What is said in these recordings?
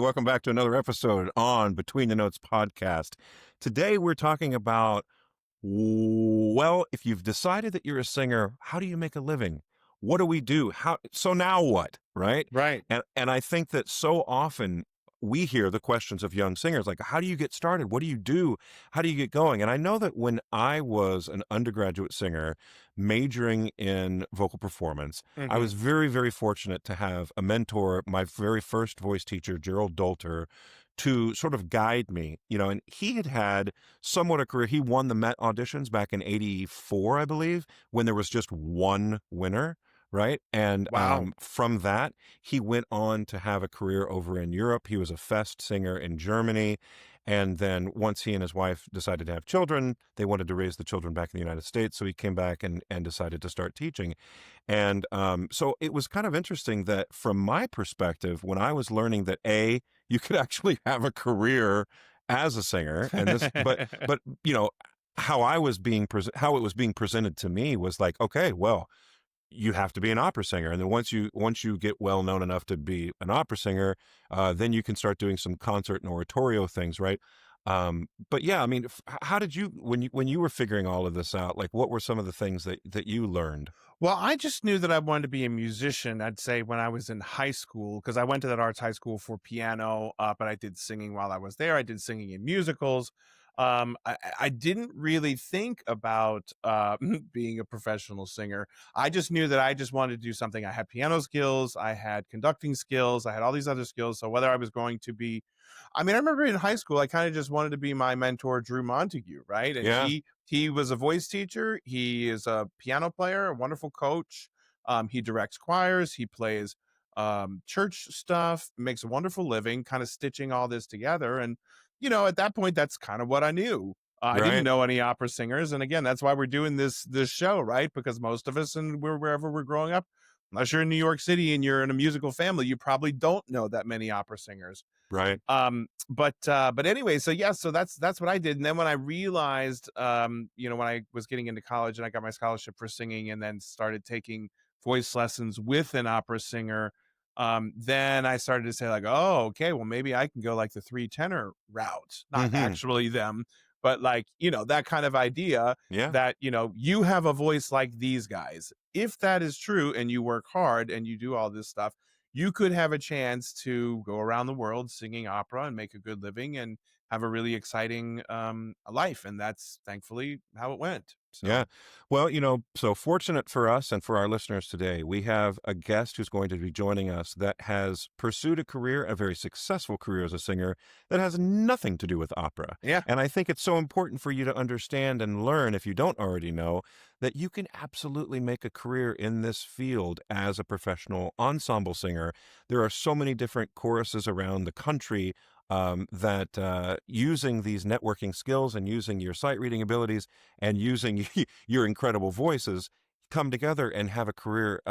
welcome back to another episode on Between the Notes podcast. Today we're talking about, well, if you've decided that you're a singer, how do you make a living? What do we do? So now what, right? Right. And I think that so often we hear the questions of young singers like, how do you get started? What do you do? How do you get going? And I know that when I was an undergraduate singer majoring in vocal performance, I Mm-hmm. was very, very fortunate to have a mentor, my very first voice teacher, Gerald Dolter, to sort of guide me, and he had had somewhat a career. He won the Met auditions back in 84, I believe, when there was just one winner. Right. And Wow. from that, he went on to have a career over in Europe. He was a Fest singer in Germany. And then once he and his wife decided to have children, they wanted to raise the children back in the United States. So he came back and decided to start teaching. And so it was kind of interesting that from my perspective, when I was learning that you could actually have a career as a singer, and this, but how how it was being presented to me was like, okay, well, you have to be an opera singer, and then once you get well known enough to be an opera singer, then you can start doing some concert and oratorio things, right? But yeah, I mean, how did you when you were figuring all of this out? Like, what were some of the things that you learned? Well, I just knew that I wanted to be a musician, I'd say when I was in high school, because I went to that arts high school for piano, but I did singing while I was there. I did singing in musicals. I didn't really think about being a professional singer. I just knew that I just wanted to do something. I had piano skills, I had conducting skills, I had all these other skills. So whether I was going to be, I mean, I remember in high school, I kind of just wanted to be my mentor, Drew Montague, right? And Yeah, he was a voice teacher. He is a piano player, a wonderful coach. He directs choirs. He plays church stuff, makes a wonderful living, kind of stitching all this together. And, at that point, that's kind of what I knew. I didn't right, know any opera singers. And again, that's why we're doing this show, right? Because most of us, and wherever we're growing up, unless you're in New York City and you're in a musical family, you probably don't know that many opera singers. right. But anyway, so yeah, so that's what I did. And then when I realized, when I was getting into college and I got my scholarship for singing and then started taking voice lessons with an opera singer, then I started to say like, oh, okay, well maybe I can go like the three tenor route, not Hmm. actually them, but like, that kind of idea Yeah. that, you have a voice like these guys. If that is true and you work hard and you do all this stuff, you could have a chance to go around the world singing opera and make a good living and have a really exciting life. And that's thankfully how it went. Yeah. So, Well, so fortunate for us and for our listeners today, we have a guest who's going to be joining us that has pursued a career, a very successful career as a singer that has nothing to do with opera. yeah, And I think it's so important for you to understand and learn, if you don't already know, that you can absolutely make a career in this field as a professional ensemble singer. There are so many different choruses around the country that using these networking skills and using your sight reading abilities and using your incredible voices come together and have a career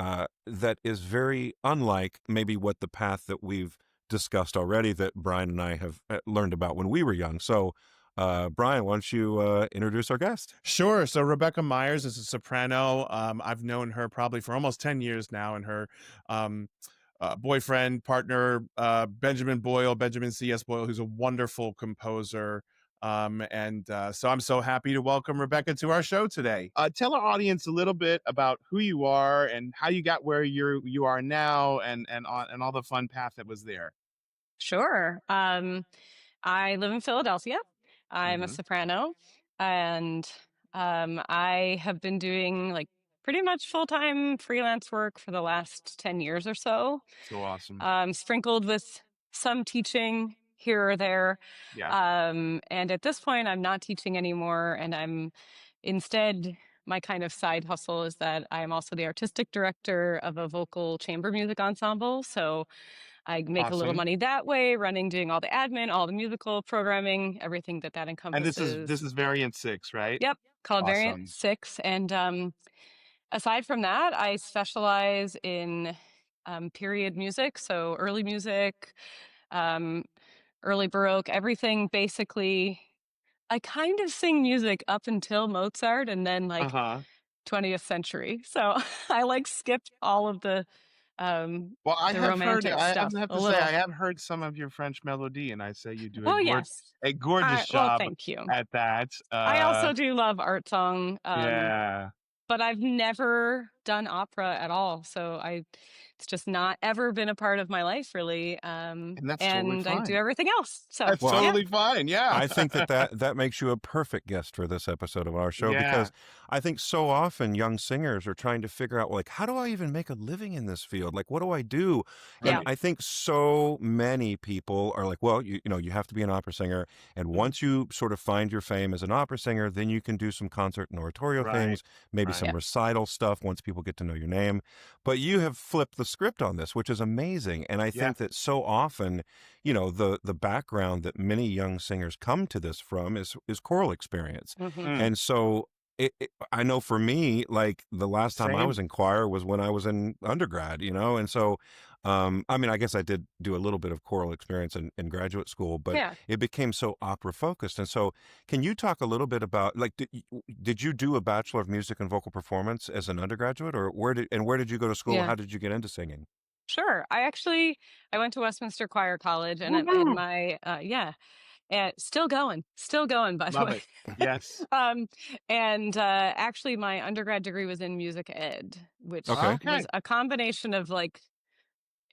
that is very unlike maybe what the path that we've discussed already that Brian and I have learned about when we were young. So, Brian, why don't you introduce our guest? sure. So Rebecca Myers is a soprano. I've known her probably for almost 10 years now, and her um, boyfriend, partner, Benjamin C.S. Boyle, who's a wonderful composer. So I'm so happy to welcome Rebecca to our show today. Tell our audience a little bit about who you are and how you got where you are now, and all the fun path that was there. Sure. I live in Philadelphia. I'm a Mm-hmm. soprano, and I have been doing like pretty much full-time freelance work for the last 10 years or so, So awesome. sprinkled with some teaching here or there. Yeah. And at this point, I'm not teaching anymore, and I'm instead, my kind of side hustle is that I'm also the artistic director of a vocal chamber music ensemble. So I make a little Awesome. money that way, doing all the admin, all the musical programming, everything that And encompasses. this is variant 6, right? Yep, called Variant Awesome. 6. And aside from that, I specialize in period music, so early music, um, early Baroque, everything basically. I kind of sing music up until Mozart and then like Uh-huh. 20th century. So I like skipped all of the Well, the romantic I stuff have a to say, I little. have heard some of your French melody, and I say you do Well, yes. a gorgeous Well, job thank you. at that. I also do love art song, Yeah, but I've never done opera at all. So it's just not ever been a part of my life really. and that's totally And I do fine. everything else. So That's Well, yeah, totally fine. Yeah. I think that makes you a perfect guest for this episode of our show Yeah. because I think so often young singers are trying to figure out like how do I even make a living in this field? Like what do I do? And yeah, Right. I think so many people are like, well, you know, you have to be an opera singer, and Mhm. once you sort of find your fame as an opera singer, then you can do some concert and oratorio Right. things, maybe Right. some yeah, recital stuff once people get to know your name. But you have flipped the script on this, which is amazing. And I Yeah. think that so often you know the background that many young singers come to this from is choral experience hmm Mm. and so I know for me like the last time I Same. was in choir was when I was in undergrad, you know, and so I mean I guess I did do a little bit of choral experience in graduate school, but yeah, it became so opera focused. And so can you talk a little bit about like did you do a Bachelor of Music and Vocal Performance as an undergraduate, or where did you go to school? yeah. How did you get into singing? Sure. I went to Westminster Choir College, and Woohoo! my yeah, and still going. By the Love way, it. Yes. um, and actually, my undergrad degree was in music ed, which Okay. was Okay. a combination of like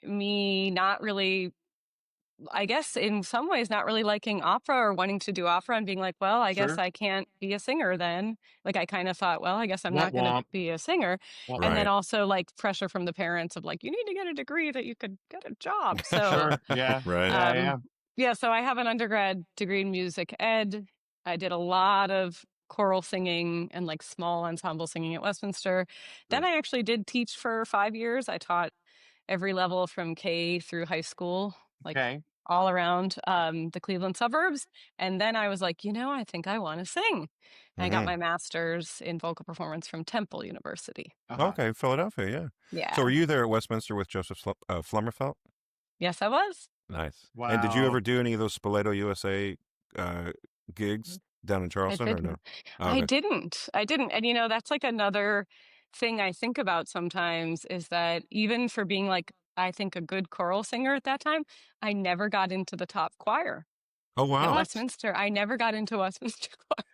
me not really I guess in some ways not really liking opera or wanting to do opera and being like, well, I guess Sure. I can't be a singer then. Like I kind of thought, well, I guess I'm Womp not going to womp. be a singer. Womp And then Right. womp. also like pressure from the parents of like, you need to get a degree that you could get a job. So, Sure. Yeah. Right. Yeah. Yeah. um, yeah, so I have an undergrad degree in music ed. I did a lot of choral singing and like small ensemble singing at Westminster. Then Sure. I actually did teach for 5 years. I taught every level from K through high school, like Okay. all around the Cleveland suburbs. And then I was like, I think I want to sing. And I got Hmm. my master's in vocal performance from Temple University. Uh-huh. Okay, Philadelphia, yeah. So were Yeah. you there at Westminster with Joseph Flummerfelt? Yes, I was. Nice. And did you Wow. ever do any of those Spoleto USA uh, gigs down in I Charleston or no? didn't. Oh, okay. I didn't. And that's like another thing I think about sometimes is that even for being like, I think a good choral singer at that time, I never got into the top choir Oh, at wow. What? Westminster. I never got into Westminster choir.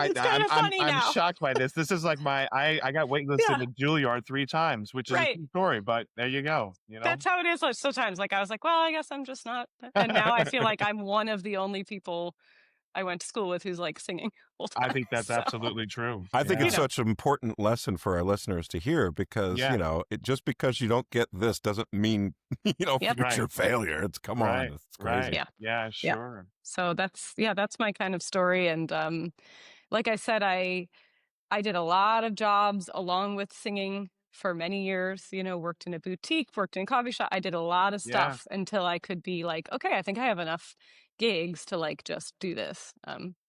It's kind of funny I'm now. shocked by this. This is like I got waitlisted Yeah, to Juilliard 3 times, which is a right. true story, but there you go, you know? That's how it is like sometimes. Like I was like, well, I guess I'm just not. And now I feel like I'm one of the only people I went to school with who's like singing full I time. think that's So, absolutely true. I think you it's Yeah. know, such an important lesson for our listeners to hear because, Yeah. you know, just because you don't get this doesn't mean, yep. Right. future failure. It's come on, Right. it's Right. crazy. Yeah. Yeah, Yeah. sure. So that's my kind of story. And like I said, I did a lot of jobs along with singing for many years, worked in a boutique, worked in a coffee shop. I did a lot of Yeah. stuff until I could be like, okay, I think I have enough gigs to like just do this.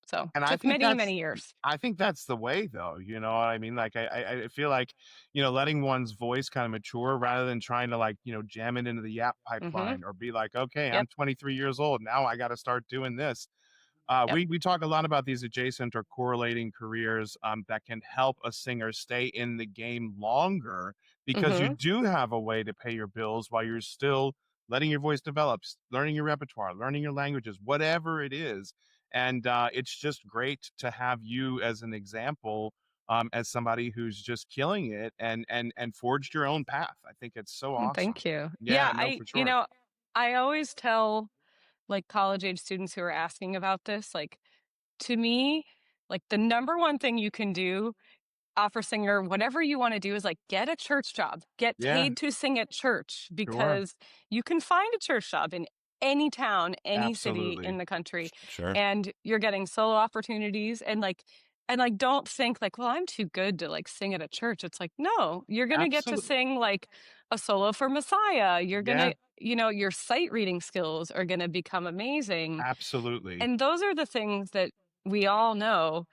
So And took many, many years. I think that's the way though, you know what I mean? Like I feel like, letting one's voice kind of mature rather than trying to like, jam it into the yap Mm-hmm. pipeline or be like, okay, I'm Yep. 23 years old. Now I got to start doing this. Yep. We talk a lot about these adjacent or correlating careers that can help a singer stay in the game longer because you Mm-hmm. do have a way to pay your bills while you're still letting your voice develop, learning your repertoire, learning your languages, whatever it is. And it's just great to have you as an example, as somebody who's just killing it and forged your own path. I think it's so awesome. Thank you. Yeah, Yeah, no, for sure. I always tell like college age students who are asking about this, like to me, like the number one thing you can do opera singer, whatever you want to do is like get a church job, get Yeah, paid to sing at church sure. because you can find a church job in any town, any city in Absolutely. the country, Sure. and you're getting solo opportunities and don't think like, well, I'm too good to like sing at a church. It's like, no, you're going to get to Absolutely. sing like a solo for Messiah. You're going Yeah, to, your sight reading skills are going to become amazing. absolutely. And those are the things that we all know,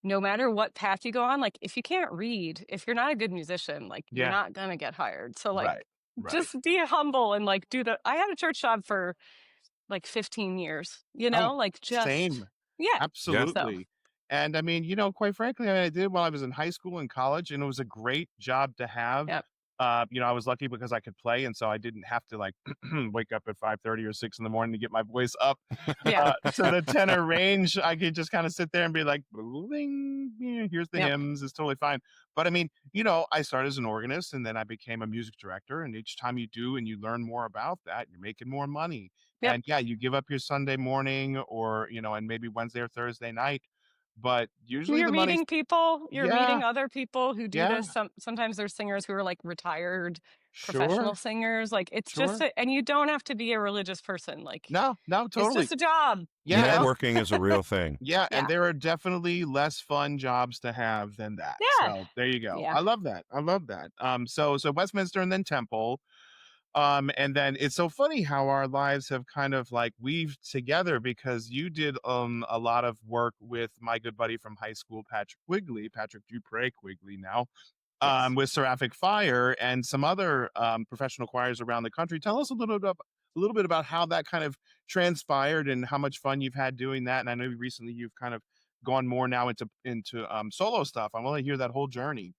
no matter what path you go on, like if you can't read, if you're not a good musician, like you're Yeah, not gonna get hired. So like right, right. just be humble and like I had a church job for like 15 years, Oh, like just same. yeah. Yeah. So Absolutely. And I mean, quite frankly, I did while I was in high school and college, and it was a great job to have. yeah. I was lucky because I could play, and so I didn't have to like wake up at 5:30 or 6 in the morning to get my voice up Yeah. to the tenor range. I could just kind of sit there and be like, "Bling, yeah, here's the Yep. hymns. It's totally fine." But I mean, I started as an organist, and then I became a music director. And each time you do and you learn more about that, you're making more money. Yep. And yeah, you give up your Sunday morning or and maybe Wednesday or Thursday night, but usually You're the money's meeting people, you're yeah, meeting other people who do this. yeah, Sometimes there's singers who are like retired professional sure, singers. Like it's just sure. and you don't have to be a religious person. Like No, no, it's totally. just a job, you Yeah, know? Networking is a real thing. yeah, and Yeah. there are definitely less fun jobs to have than that. Yeah. So there you go. Yeah. I love that. I love that. So Westminster and then Temple. And then it's so funny how our lives have kind of like weaved together because you did a lot of work with my good buddy from high school, Patrick Dupre Quigley now, Yes. with Seraphic Fire and some other professional choirs around the country. Tell us a little bit about how that kind of transpired and how much fun you've had doing that. And I know recently you've kind of gone more now into solo stuff. I want to hear that whole journey.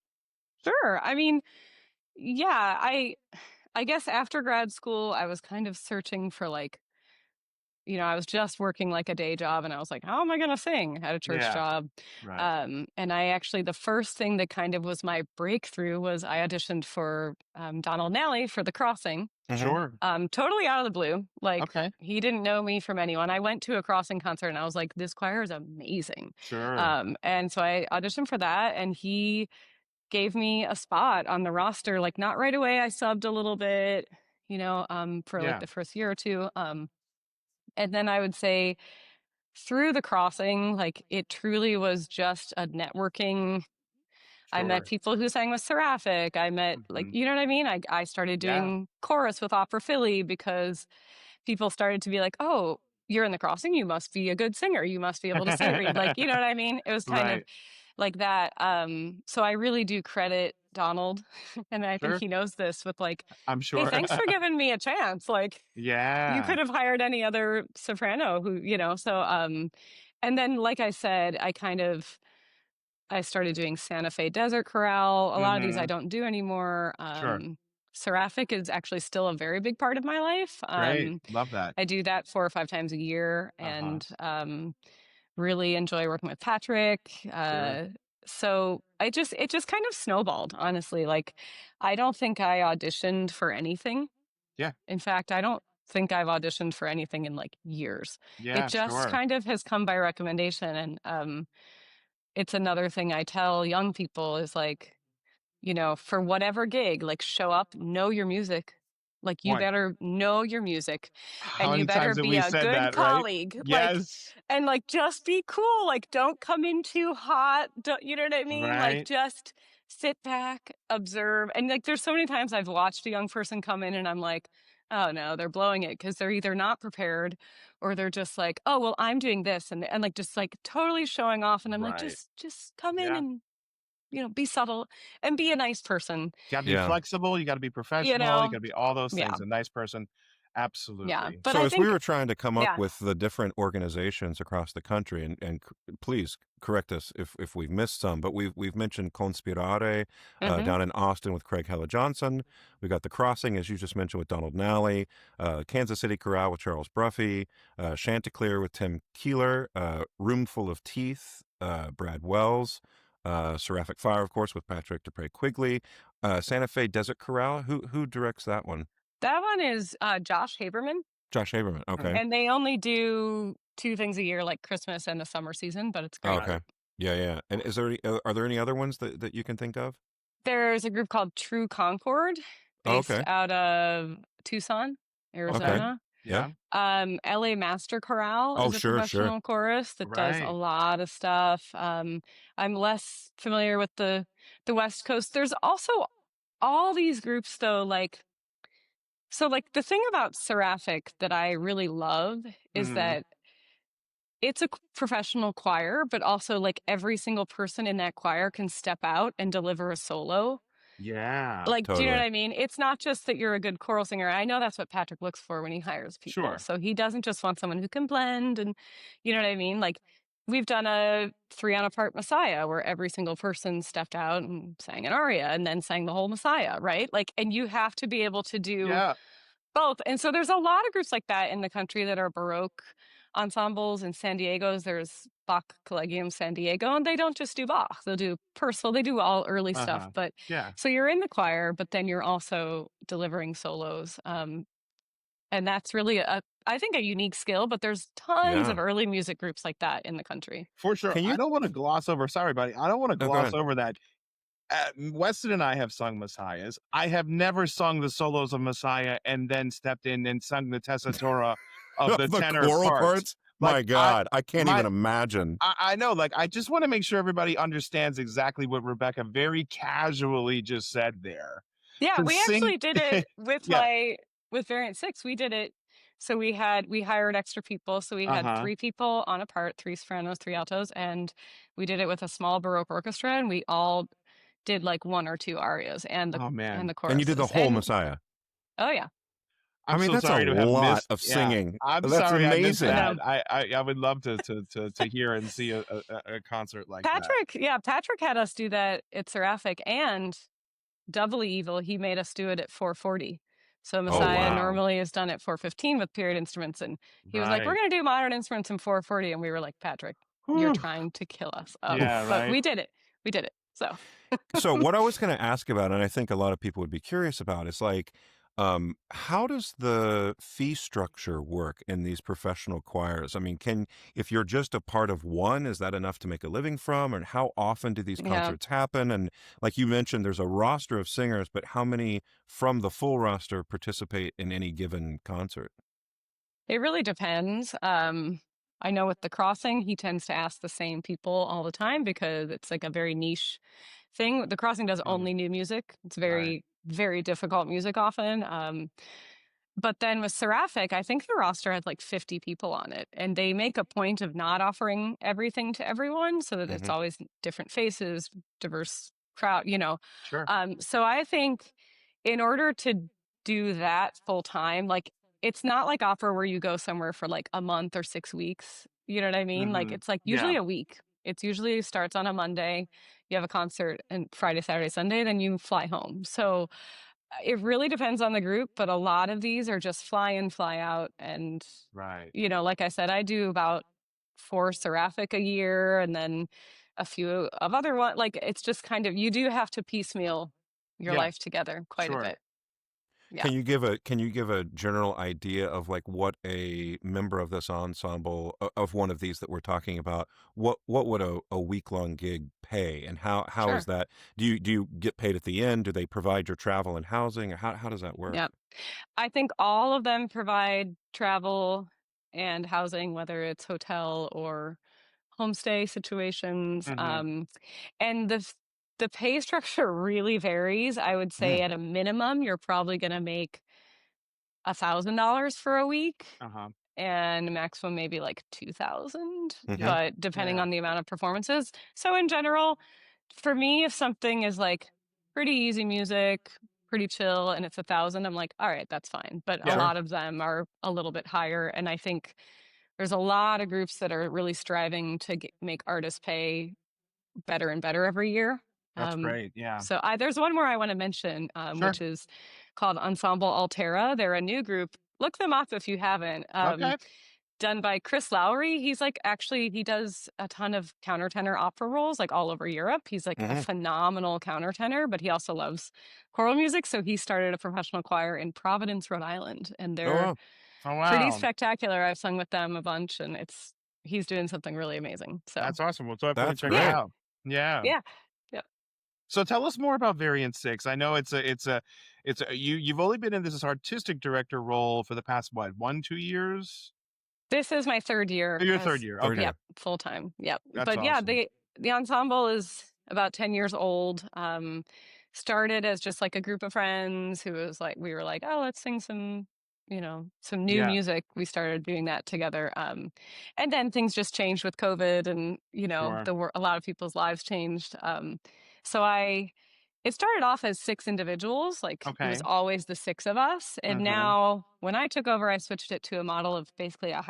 Sure. I mean, yeah, I guess after grad school I was kind of searching for like I was just working like a day job and I was like, how am I going to sing? I had a church Yeah, job. right. And I actually, the first thing that kind of was my breakthrough was I auditioned for Donald Nally for The Crossing, Hmm. Sure. totally out of the blue. Like Okay. he didn't know me from anyone. I went to a Crossing concert and I was like, this choir is amazing. Sure. And so I auditioned for that and he gave me a spot on the roster. Like not right away. I subbed a little bit, for like Yeah. the first year or two. And then I would say through the crossing, like it truly was just a networking. I met Sure. people who sang with Seraphic. I met like, Hmm. you know what I mean? I started Yeah. doing chorus with Opera Philly because people started to be like, oh, you're in the crossing. You must be a good singer. You must be able to say read. Like, you know what I mean? It was kind of Right. like that. So I really do credit Donald. And I think Sure. he knows this with like, I'm hey, sure. thanks for giving me a chance. Like, you Yeah. could have hired any other soprano who, so and then like I said, I started doing Santa Fe Desert Chorale. A lot of these I Hmm. don't do anymore. Sure. Seraphic is actually still a very big part of my life. Great. Love that. I do that 4 or 5 times a year Uh-huh. and really enjoy working with Patrick. Sure. So it just kind of snowballed, honestly. Like I don't think I auditioned for anything. Yeah. In fact, I don't think I've auditioned for anything in like years. It Yeah, just sure. kind of has come by recommendation. And it's another thing I tell young people is like, for whatever gig, like show up, know your music. Like you Boy, better know your music how and you many better times have be we a said good that, right? colleague. Like, Yes. and like just be cool. Like don't come in too hot. Don't, you know what I mean? Like Right. just sit back, observe. And like there's so many times I've watched a young person come in and I'm like, oh no, they're blowing it because they're either not prepared or they're just like, oh well, I'm doing this and like just like totally showing off. And I'm like, Right. just come in Yeah. and be subtle and be a nice person, You gotta be Yeah. flexible, you gotta be you professional, you know? gotta be all those Yeah. things. A nice person. Yeah. Absolutely. But So I as we think, were trying to come up yeah. with the different organizations across the country, and please correct us if we've missed some, but we've mentioned Conspirare Hmm. down in Austin with Craig Hella Johnson. We got the Crossing, as you just mentioned, with Donald Nally, Kansas City Chorale with Charles Bruffy, Chanticleer with Tim Keeler, Roomful of Teeth, Brad Wells. Seraphic Fire, of course, with Patrick Dupre Quigley. Santa Fe Desert Chorale. Who directs that one? That one is Josh Haberman, Josh Haberman. Okay. and they only do 2 things a year, like Christmas and the summer season, but it's Oh, great. okay. Right. Yeah, yeah. And are there any other ones that you can think of? There's a group called True Concord Oh, based okay. out of Tucson, Okay. Okay. Arizona. Yeah. Yeah. LA Master Chorale Oh, is a sure, sure. professional chorus that does a Right. lot of stuff. I'm less familiar with the West Coast. There's also all these groups though, like so like the thing about Seraphic that I really love is Mhm. that it's a professional choir, but also like every single person in that choir can step out and deliver a solo. Yeah. Like, do you know what Totally. I mean? It's not just that you're a good choral singer. I know that's what Patrick looks for when he hires people. Sure. So he doesn't just want someone who can blend and you know what I mean? Like we've done a 3 on a part Messiah where every single person stepped out and sang an aria and then sang the whole Messiah, right? Like, and you have to be able to do Yeah. both. And so there's a lot of groups like that in the country that are Baroque ensembles. In San Diego's, there's Bach Collegium San Diego, and they don't just do Bach. They'll do Purcell. They do all early stuff. Uh-huh. But Yeah. so you're in the choir, but then you're also delivering solos. And that's really I think, a unique skill, but there's tons Yeah. of early music groups like that in the country. For sure. Can I you don't want to gloss over, sorry, buddy. I don't want to Oh, go gloss ahead. over that. Weston and I have sung Messiahs. I have never sung the solos of Messiah and then stepped in and sung the tessitura of the The tenor choral parts. parts? Like My God, I can't my even imagine. I know, like, I just want to make sure everybody understands exactly what Rebecca very casually just said there. Yeah, To we sing, actually did it with yeah, with Variant 6. We did it. So we hired extra people. So we had uh-huh. 3 people on a part, 3 sopranos, 3 altos, and we did it with a small Baroque orchestra, and we all did like 1 or 2 arias and Oh man, the And you did the choruses. whole And Messiah. oh yeah. I I'm mean, so that's a sorry to have lot missed. of Yeah, singing. I'm That's sorry I missed I amazing. know. that. I would love to hear and see a concert like that. Patrick had us do that at Seraphic, and doubly evil, he made us do it at 440. So Oh Messiah wow. wow, normally is done at 415 with period instruments, and he was like, "We're right. going to do modern instruments in 440," and we were like, "Patrick, you're Whew. trying to kill us." Yeah, But right. we did it. We did it. So So what I was going to ask about, and I think a lot of people would be curious about, is like, how does the fee structure work in these professional choirs? I mean, if you're just a part of one, is that enough to make a living from? And how often do these yeah, concerts happen? And like you mentioned, there's a roster of singers, but how many from the full roster participate in any given concert? it really depends. I know with the crossing, he tends to ask the same people all the time because it's like a very niche thing. The crossing does Mhm. only new music. It's Right. very, very difficult music often. But then with Seraphic, I think the roster had like 50 people on it, and they make a point of not offering everything to everyone so that it's Hmm. always different faces, diverse crowd, you know. Sure. So I think in order to do that full time, like, it's not like opera where you go somewhere for like a month or 6 weeks. You know what I mean? Like, Hmm. it's like Yeah. usually a week. It's usually starts on a Monday, you have a concert, and Friday, Saturday, Sunday, then you fly home. So it really depends on the group, but a lot of these are just fly in, fly out. And, Right. like I said, I do about 4 Seraphic a year and then a few of other one. Like, it's just kind of, you do have to piecemeal your Yeah. life together quite a Sure. bit. Yeah, Can you give a general idea of like what a member of this ensemble of one of these that we're talking about, what would a week long gig pay, and how is sure. that? Do you get paid at the end? Do they provide your travel and housing, or how does that work? Yeah. I think all of them provide travel and housing, whether it's hotel or homestay situations. Hmm. And the pay structure really varies. I would say Mm, at a minimum, you're probably going to make $1,000 for a week, Uh-huh. and maximum maybe like 2,000, hmm. Yeah. but depending Yeah. on the amount of performances. So in general, for me, if something is like pretty easy music, pretty chill, and it's 1,000, I'm like, all right, that's fine. But a Yeah. Sure. lot of them are a little bit higher, and I think there's a lot of groups that are really striving to make artists pay better and better every year. That's Um, great. Yeah. so there's one more I want to mention, Sure. which is called Ensemble Altera. They're a new group. Look them up if you haven't. Okay. Done by Chris Lowry. He's like, actually, he does a ton of countertenor opera roles like all over Europe. He's like a Hmm. phenomenal countertenor, but he also loves choral music. So he started a professional choir in Providence, Rhode Island, and Oh they're wow. Oh pretty wow. spectacular. I've sung with them a bunch, and he's doing something really amazing. So That's awesome. We'll definitely That's check it yeah, great. out. Yeah. yeah, yeah. So tell us more about Variant 6. I know you've only been in this artistic director role for the past what, 1, 2 years? This is my 3rd Oh, year your third as year. Third Okay. yep, year. full time. Yep. That's But yeah, awesome. the ensemble is about 10 years old. Started as just like a group of friends who was like, we were like, oh, let's sing some, some new Yeah. music. We started doing that together. And then things just changed with COVID, and Sure. a lot of people's lives changed. So it started off as 6 individuals, like it was Okay. always the 6 of us. And Mhm. now when I took over, I switched it to a model of basically a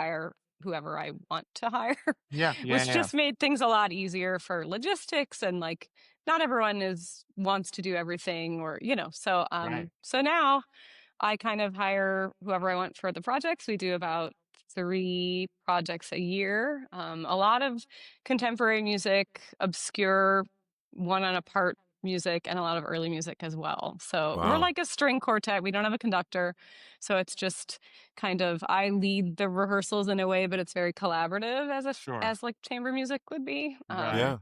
whoever I want to hire, Yeah, yeah, which yeah. just made things a lot easier for logistics and like not everyone is wants to do everything or so Right. so now I kind of hire whoever I want for the projects. We do about 3 projects a year. A lot of contemporary music, obscure one on a part music, and a lot of early music as well. So we're Wow. like a string quartet. We don't have a conductor. So it's just kind of I lead the rehearsals in a way, but it's very collaborative Sure. as like chamber music would be. Right. Yeah.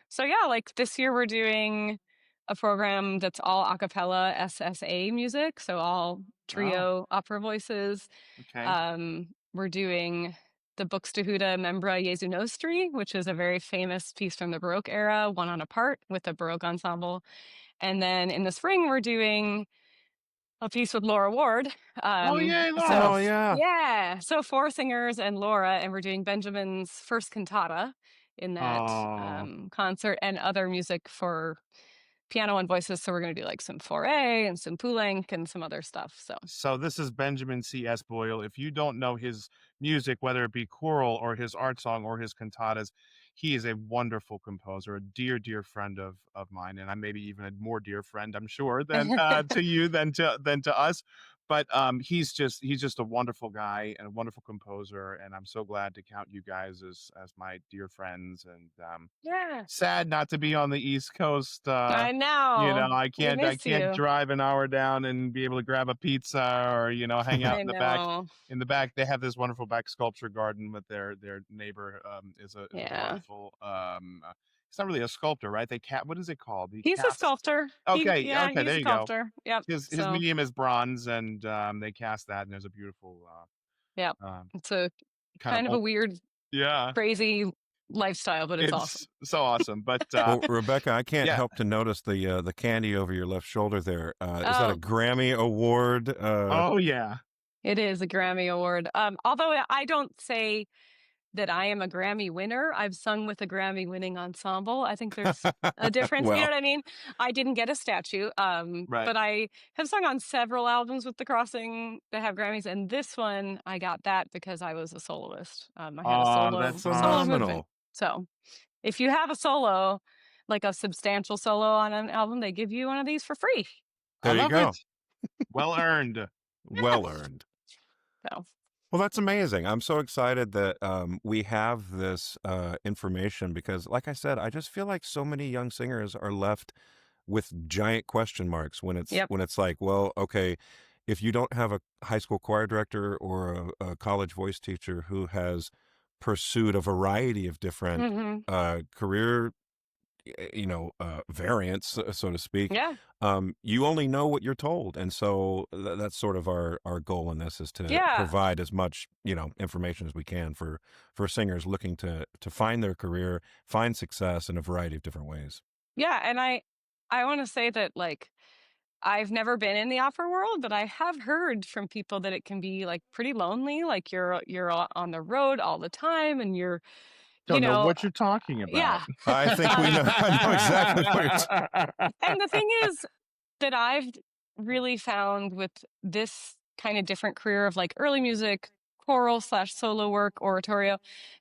So yeah, like this year we're doing a program that's all a cappella SSA music, so all Oh, trio opera voices. okay. We're doing the Buxtehude Membra Jesu Nostri, which is a very famous piece from the Baroque era, one on a part with a Baroque ensemble. And then in the spring we're doing a piece with Laura Ward. Oh, yay, So Oh Laura. yeah. yeah, so 4 singers and Laura, and we're doing Benjamin's first cantata in that Oh. concert and other music for piano and voices. So we're going to do like some Fauré and some Poulenc and some other stuff. So So this is Benjamin C.S. Boyle. If you don't know his music, whether it be choral or his art song or his cantatas, he is a wonderful composer, a dear, dear friend of mine, and I maybe even a more dear friend, I'm sure, than to you than to us. But he's just a wonderful guy and a wonderful composer, and I'm so glad to count you guys as my dear friends. And yeah, sad not to be on the East Coast. I know. I We I miss can't you. drive an hour down and be able to grab a pizza or, hang out I in the back. know. In the back, they have this wonderful back sculpture garden with their neighbor is a Yeah. wonderful it's not really a sculptor, right? What is it called? He He's a casts. sculptor. Okay, okay, He's there a you go. sculptor. Yep. His So, medium is bronze and they cast that and there's a beautiful yep. um It's a kind of kind of a weird, yeah. crazy lifestyle, but it's awesome. It's so awesome. But Well, Rebecca, I can't yeah. help to notice the candy over your left shoulder there. Is that a Oh, Grammy award? Oh yeah. it is a Grammy Award. Although I don't say that I am a Grammy winner. I've sung with a Grammy winning ensemble. I think there's a difference. You know Well, what I mean? I didn't get a statue, Right. but I have sung on several albums with The Crossing that have Grammys, and this one I got that because I was a soloist. I had a Oh, that's solo movement. phenomenal. So if you have a solo, like a substantial solo on an album, they give you one of these for free. I There you love it. go. Well earned. Yeah. Well earned. So Well, that's amazing. I'm so excited that we have this information because, like I said, I just feel like so many young singers are left with giant question marks yep. when it's like, well, okay, if you don't have a high school choir director or a college voice teacher who has pursued a variety of different Hmm. career variants, so to speak. Yeah. You only know what you're told, and so that's sort of our goal in this is to Yeah. provide as much information as we can for singers looking to find their career, find success in a variety of different ways. Yeah. And I want to say that like I've never been in the opera world, but I have heard from people that it can be like pretty lonely. Like on the road all the time, and you're, you Don't know know, what you're talking about. yeah. I think we know. Um, I know exactly what you're. and the thing is that I've really found with this kind of different career of like early music, choral slash solo work, oratorio,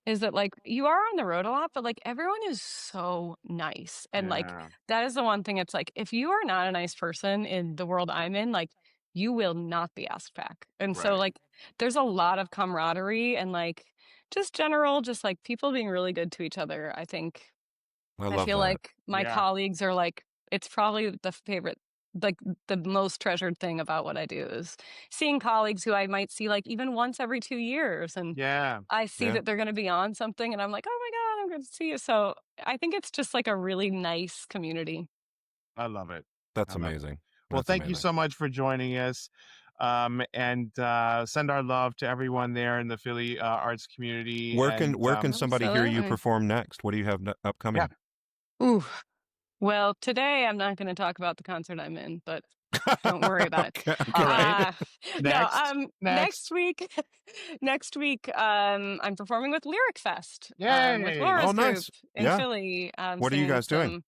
is that like you are on the road a lot, but like everyone is so nice. And like Yeah, that is the one thing. It's like if you are not a nice person in the world I'm in, like you will not be asked back. And so right. like there's a lot of camaraderie and like just general, just like people being really good to each other. I I love feel that. like my Yeah. colleagues are like, it's probably the favorite, like the most treasured thing about what I do is seeing colleagues who I might see like even once every 2 years. And Yeah. I see Yeah, that they're going to be on something and I'm like, oh my God, I'm going to see you. So I think it's just like a really nice community. I love it. that's I love it. amazing. Well, That's thank you amazing. so much for joining us. And send our love to everyone there in the Philly arts community. And Where can somebody hear you Absolutely. perform next? What do you have yeah, upcoming? Ooh. Well, today I'm not going to talk about the concert I'm in, but don't worry about it. Okay, all okay. right. Uh, no, Next. next week, next week, I'm performing with Lyric Fest, with Yay. Laura's Oh, group nice. in Yeah. Philly, What are you singing guys doing? some.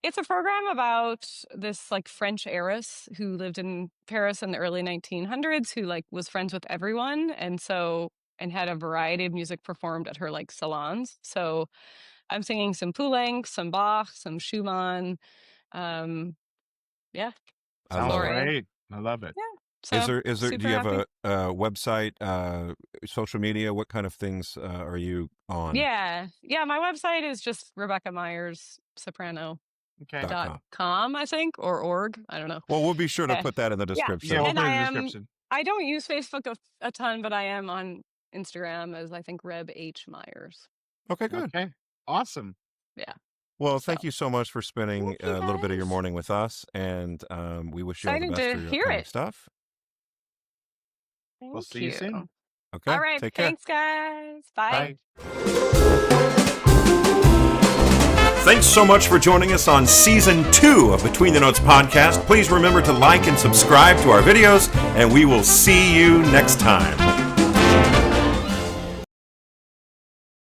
It's a program about this like French heiress who lived in Paris in the early 1900s, who like was friends with everyone, and so and had a variety of music performed at her like salons. So I'm singing some Poulenc, some Bach, some Schumann. Um, yeah, I Sounds love it. Florian. great. I love it. Yeah. Is So there do super you have happy. a website, social media? What kind of things are you on? Yeah. Yeah. My website is just Rebecca Myers Soprano. Okay. Dot Dot com. com, I think, or org. I don't know. Well, we'll be sure to Yeah. put that in the Yeah. Yeah, we'll description. And put it in the description. I don't use Facebook a ton, but I am on Instagram as I think Reb H. Myers. Okay, good. Okay. Awesome. Yeah. Well, So thank you so much for spending thank you a little bit of your guys. morning with us, and we wish you all the Excited best to for your hear upcoming it. stuff. We'll Thank see you you. soon. Okay, All right. take care. Thanks, guys. Bye. Bye. Thanks so much for joining us on Season 2 of Between the Notes podcast. Please remember to like and subscribe to our videos, and we will see you next time.